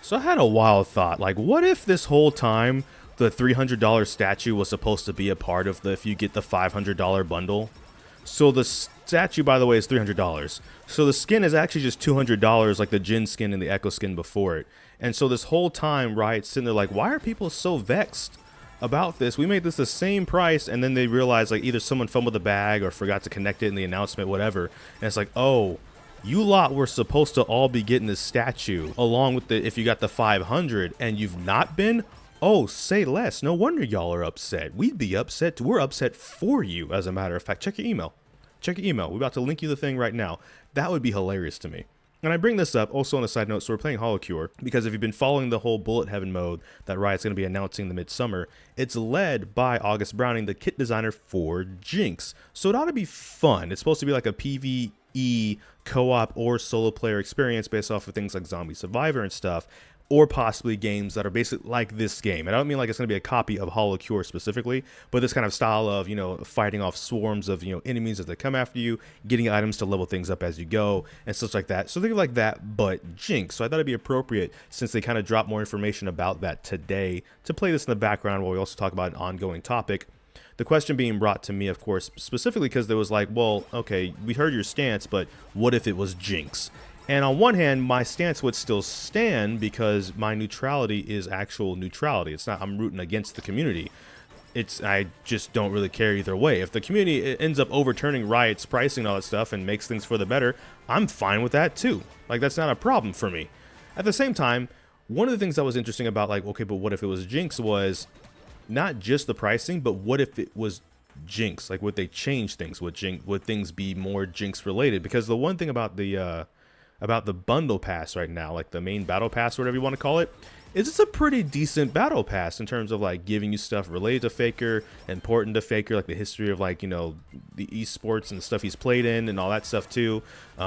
So I had a wild thought, like what if this whole time the $300 statue was supposed to be a part of the if you get the $500 bundle? So the statue, by the way, is $300. So the skin is actually just $200 like the Jin skin and the Echo skin before it. And so this whole time, Riot's sitting there like, why are people so vexed about this? We made this the same price, and then they realize like either someone fumbled the bag or forgot to connect it in the announcement, whatever. And it's like, oh, you lot were supposed to all be getting this statue along with the if you got the 500 and you've not been. Oh, say less. No wonder y'all are upset. We'd be upset too. We're upset for you, as a matter of fact. Check your email. Check your email. We're about to link you the thing right now. That would be hilarious to me. And I bring this up also on a side note, so we're playing HoloCure, because if you've been following the whole Bullet Heaven mode that Riot's going to be announcing in the midsummer, it's led by August Browning, the kit designer for Jinx. So it ought to be fun. It's supposed to be like a PvE co-op or solo player experience based off of things like Zombie Survivor and stuff, or possibly games that are basically like this game. And I don't mean like it's going to be a copy of HoloCure specifically, but this kind of style of, you know, fighting off swarms of, you know, enemies as they come after you, getting items to level things up as you go, and such like that. So think of like that, but Jinx. So I thought it'd be appropriate, since they kind of dropped more information about that today, to play this in the background while we also talk about an ongoing topic. The question being brought to me, of course, specifically because there was like, well, okay, we heard your stance, but what if it was Jinx? And on one hand, my stance would still stand because my neutrality is actual neutrality. It's not I'm rooting against the community. I just don't really care either way. If the community ends up overturning Riot's pricing and all that stuff and makes things for the better, I'm fine with that too. Like, that's not a problem for me. At the same time, one of the things that was interesting about like, okay, but what if it was Jinx, was not just the pricing, but what if it was Jinx? Like, would they change things? Would things be more Jinx related? Because the one thing about the bundle pass right now, like the main battle pass, whatever you want to call it, is it's a pretty decent battle pass in terms of like giving you stuff related to Faker, important to Faker, like the history of like, you know, the esports and the stuff he's played in and all that stuff too.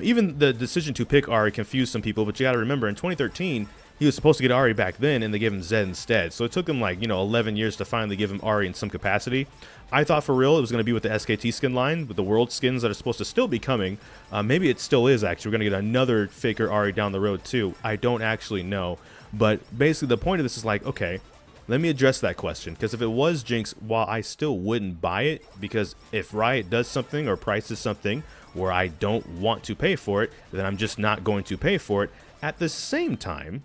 Even the decision to pick Ahri confused some people, but you got to remember in 2013 he was supposed to get Ahri back then, and they gave him Zed instead. So it took him like, you know, 11 years to finally give him Ahri in some capacity. I thought for real it was going to be with the SKT skin line, with the world skins that are supposed to still be coming. Maybe it still is actually. We're going to get another Faker Ahri down the road too. I don't actually know. But basically the point of this is like, okay, let me address that question. Because if it was Jinx, while I still wouldn't buy it, because if Riot does something or prices something where I don't want to pay for it, then I'm just not going to pay for it. At the same time,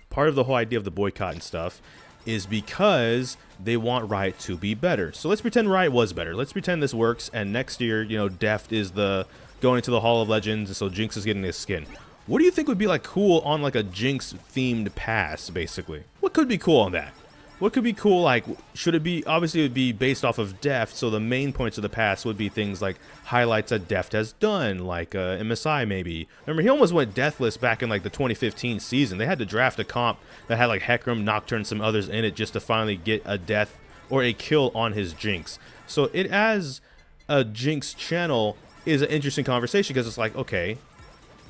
part of the whole idea of the boycott and stuff is because they want Riot to be better. So let's pretend Riot was better. Let's pretend this works, and next year, you know, Deft is the going into the Hall of Legends, and so Jinx is getting this skin. What do you think would be like cool on like a Jinx themed pass, basically? What could be cool on that? What could be cool? Like, should it be, obviously it would be based off of Deft, so the main points of the pass would be things like highlights that Deft has done, like MSI maybe. Remember, he almost went deathless back in like the 2015 season. They had to draft a comp that had like Hecarim, Nocturne, some others in it just to finally get a death or a kill on his Jinx. So it as a Jinx channel is an interesting conversation, because it's like, okay,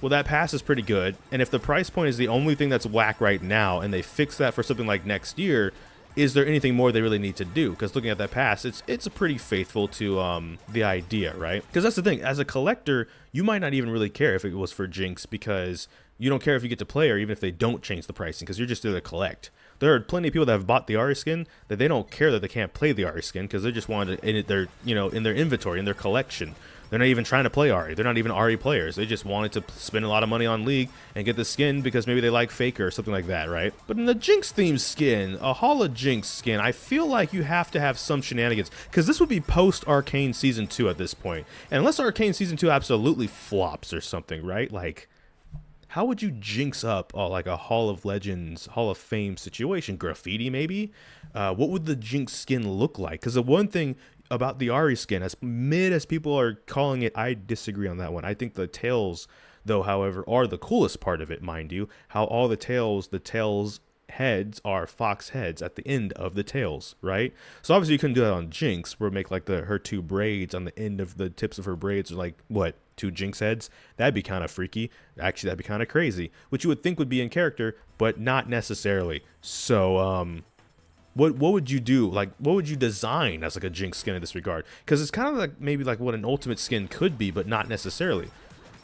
well, that pass is pretty good, and if the price point is the only thing that's whack right now and they fix that for something like next year, is there anything more they really need to do? Because looking at that pass, it's pretty faithful to the idea, right? Because that's the thing, as a collector, you might not even really care if it was for Jinx, because you don't care if you get to play her even if they don't change the pricing, because you're just there to collect. There are plenty of people that have bought the Ahri skin that they don't care that they can't play the Ahri skin, because they just wanted it in their, you know, in their inventory, in their collection. They're not even trying to play Ahri. They're not even Ahri players. They just wanted to spend a lot of money on League and get the skin because maybe they like Faker or something like that, right? But in the Jinx themed skin, a Hall of Jinx skin, I feel like you have to have some shenanigans, because this would be post Arcane Season 2 at this point. And unless Arcane Season 2 absolutely flops or something, right? Like, how would you Jinx up like a Hall of Legends, Hall of Fame situation? Graffiti maybe? What would the Jinx skin look like? Because the one thing about the Ahri skin, as mid as people are calling it, I disagree on that one. I think the tails, though, however, are the coolest part of it, mind you. How all the tails heads are fox heads at the end of the tails, right? So obviously you couldn't do that on Jinx, where make like her two braids on the end of the tips of her braids are like, what, two Jinx heads? That'd be kind of freaky. Actually, that'd be kind of crazy, which you would think would be in character, but not necessarily. So what would you do? Like, what would you design as like a Jinx skin in this regard? Because it's kind of like maybe like what an ultimate skin could be, but not necessarily.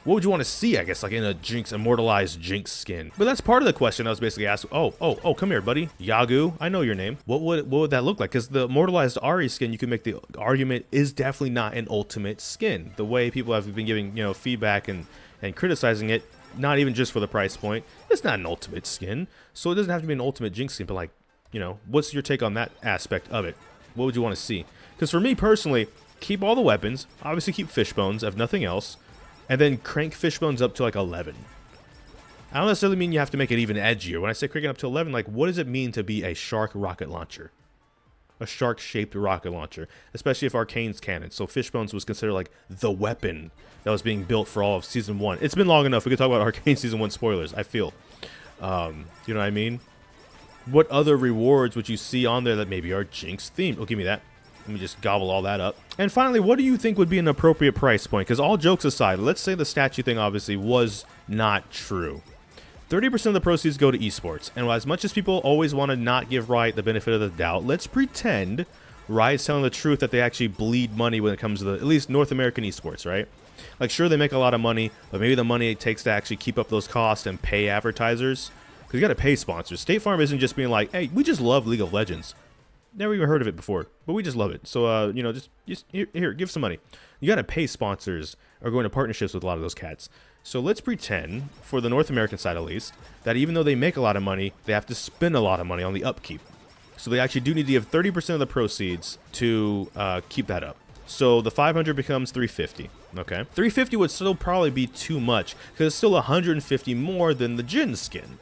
What would you want to see, I guess, like in a Jinx, immortalized Jinx skin? But that's part of the question I was basically asking. Oh, come here, buddy. Yagu, I know your name. What would that look like? Because the immortalized Ahri skin, you could make the argument, is definitely not an ultimate skin. The way people have been giving, you know, feedback and criticizing it, not even just for the price point, it's not an ultimate skin. So it doesn't have to be an ultimate Jinx skin, but like, you know, what's your take on that aspect of it? What would you want to see? Because for me personally, keep all the weapons, obviously keep Fishbones, if nothing else, and then crank Fishbones up to like 11. I don't necessarily mean you have to make it even edgier. When I say cranking up to 11, like, what does it mean to be a shark rocket launcher? A shark-shaped rocket launcher, especially if Arcane's canon. So Fishbones was considered like the weapon that was being built for all of Season 1. It's been long enough. We could talk about Arcane Season 1 spoilers, I feel. You know what I mean? What other rewards would you see on there that maybe are Jinx themed? Oh, give me that. Let me just gobble all that up. And finally, what do you think would be an appropriate price point? Because all jokes aside, let's say the statue thing obviously was not true. 30% of the proceeds go to esports. And as much as people always want to not give Riot the benefit of the doubt, let's pretend Riot's telling the truth that they actually bleed money when it comes to the, at least North American esports, right? Like, sure, they make a lot of money, but maybe the money it takes to actually keep up those costs and pay advertisers. Because you got to pay sponsors. State Farm isn't just being like, hey, we just love League of Legends. Never even heard of it before, but we just love it. So, you know, just here, give some money. You got to pay sponsors or go into partnerships with a lot of those cats. So let's pretend, for the North American side at least, that even though they make a lot of money, they have to spend a lot of money on the upkeep. So they actually do need to give 30% of the proceeds to keep that up. So the 500 becomes 350. Okay, 350 would still probably be too much because it's still 150 more than the Jin skin.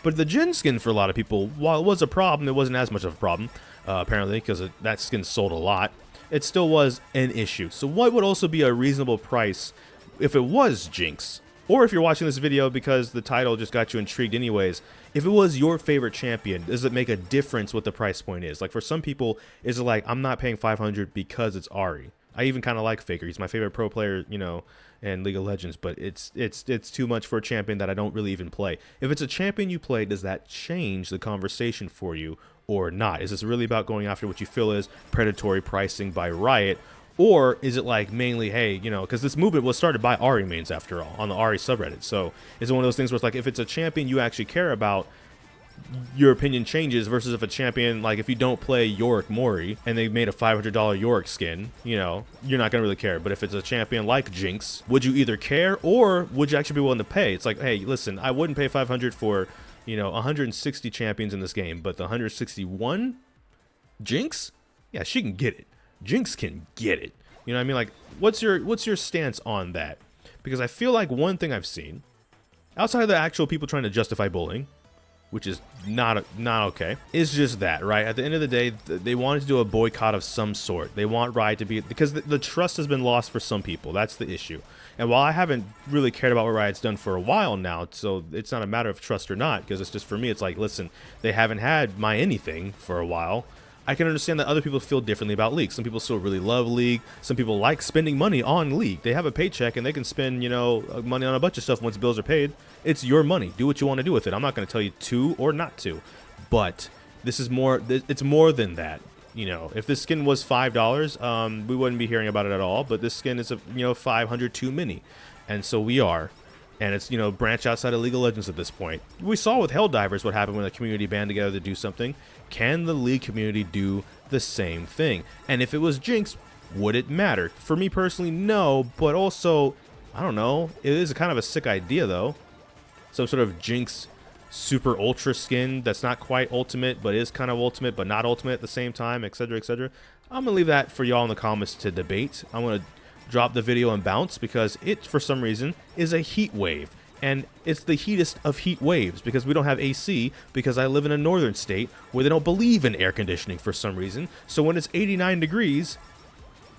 But the Jin skin, for a lot of people, while it was a problem, it wasn't as much of a problem, apparently, because that skin sold a lot. It still was an issue. So what would also be a reasonable price if it was Jinx? Or if you're watching this video because the title just got you intrigued anyways, if it was your favorite champion, does it make a difference what the price point is? Like, for some people, is it like, I'm not paying 500 because it's Ahri. I even kind of like Faker. He's my favorite pro player, you know, in League of Legends, but it's too much for a champion that I don't really even play. If it's a champion you play, does that change the conversation for you or not? Is this really about going after what you feel is predatory pricing by Riot? Or is it like mainly, hey, you know, because this movement was started by Ahri mains after all, on the Ahri subreddit. So is it one of those things where it's like, if it's a champion you actually care about, your opinion changes, versus if a champion, like if you don't play Yorick Mori and they made a $500 Yorick skin, you know, you're not gonna really care. But if it's a champion like Jinx, would you either care or would you actually be willing to pay? It's like, hey, listen, I wouldn't pay 500 for, you know, 160 champions in this game, but the 161 Jinx, yeah, she can get it. Jinx can get it. You know what I mean? Like, what's your stance on that? Because I feel like one thing I've seen, outside of the actual people trying to justify bullying, which is not okay, is just that, right? At the end of the day, they wanted to do a boycott of some sort. They want Riot to be, because the trust has been lost for some people. That's the issue. And while I haven't really cared about what Riot's done for a while now, so it's not a matter of trust or not, because it's just, for me, it's like, listen, they haven't had my anything for a while. I can understand that other people feel differently about League. Some people still really love League. Some people like spending money on League. They have a paycheck and they can spend, you know, money on a bunch of stuff once bills are paid. It's your money. Do what you want to do with it. I'm not going to tell you to or not to. But this is more, it's more than that. You know, if this skin was $5, we wouldn't be hearing about it at all. But this skin is, you know, 500 too many. And so we are. And it's, you know, branch outside of League of Legends at this point. We saw with Helldivers what happened when the community band together to do something. Can the League community do the same thing? And if it was Jinx, would it matter? For me personally, no. But also, I don't know. It is kind of a sick idea, though. Some sort of Jinx super ultra skin that's not quite ultimate, but is kind of ultimate, but not ultimate at the same time, etc., etc. I'm going to leave that for y'all in the comments to debate. I'm going to drop the video and bounce because it, for some reason, is a heat wave. And it's the heatest of heat waves because we don't have AC, because I live in a northern state where they don't believe in air conditioning for some reason. So when it's 89 degrees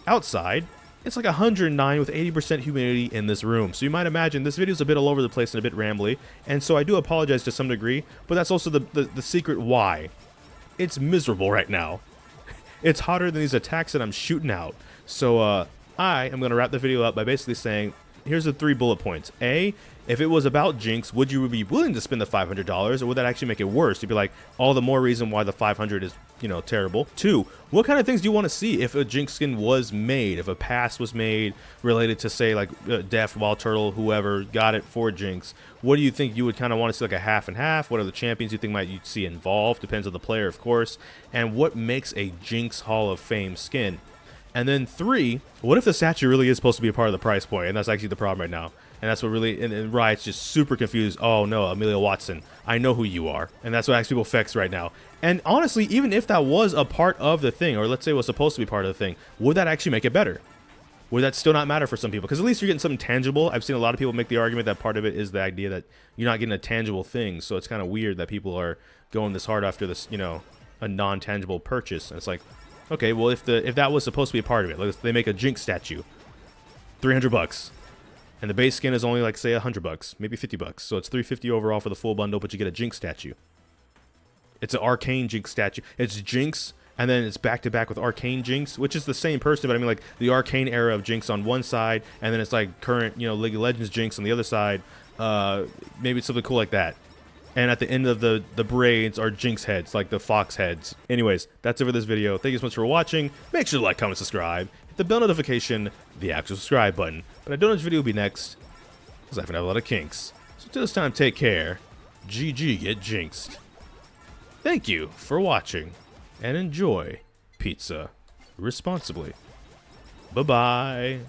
outside, it's like 109 with 80% humidity in this room. So you might imagine this video is a bit all over the place and a bit rambly. And so I do apologize to some degree, but that's also the secret why. It's miserable right now. It's hotter than these attacks that I'm shooting out. So I am going to wrap the video up by basically saying, here's the 3 bullet points. A, if it was about Jinx, would you be willing to spend the $500, or would that actually make it worse? You'd be like, all the more reason why the 500 is, you know, terrible. 2, what kind of things do you want to see if a Jinx skin was made, if a pass was made related to, say, like Def, Wild Turtle, whoever got it for Jinx? What do you think you would kind of want to see, like a half and half? What are the champions you think might you see involved? Depends on the player, of course. And what makes a Jinx Hall of Fame skin? And then 3, what if the statue really is supposed to be a part of the price point? And that's actually the problem right now. And that's what really, and Riot's just super confused. Oh no, Amelia Watson, I know who you are. And that's what actually people fix right now. And honestly, even if that was a part of the thing, or let's say it was supposed to be part of the thing, would that actually make it better? Would that still not matter for some people? Because at least you're getting something tangible. I've seen a lot of people make the argument that part of it is the idea that you're not getting a tangible thing. So it's kind of weird that people are going this hard after this, you know, a non-tangible purchase. And it's like, okay, well, if that was supposed to be a part of it, like they make a Jinx statue, $300, and the base skin is only like say $100, maybe $50, so it's $350 overall for the full bundle, but you get a Jinx statue. It's an Arcane Jinx statue. It's Jinx, and then it's back to back with Arcane Jinx, which is the same person, but I mean like the Arcane era of Jinx on one side, and then it's like current, you know, League of Legends Jinx on the other side. Maybe it's something cool like that. And at the end of the braids are Jinx heads, like the fox heads. Anyways, that's it for this video. Thank you so much for watching. Make sure to like, comment, subscribe. Hit the bell notification, the actual subscribe button. But I don't know which video will be next, because I have a lot of kinks. So till this time, take care. ggGetJinxed. Thank you for watching, and enjoy pizza responsibly. Bye-bye.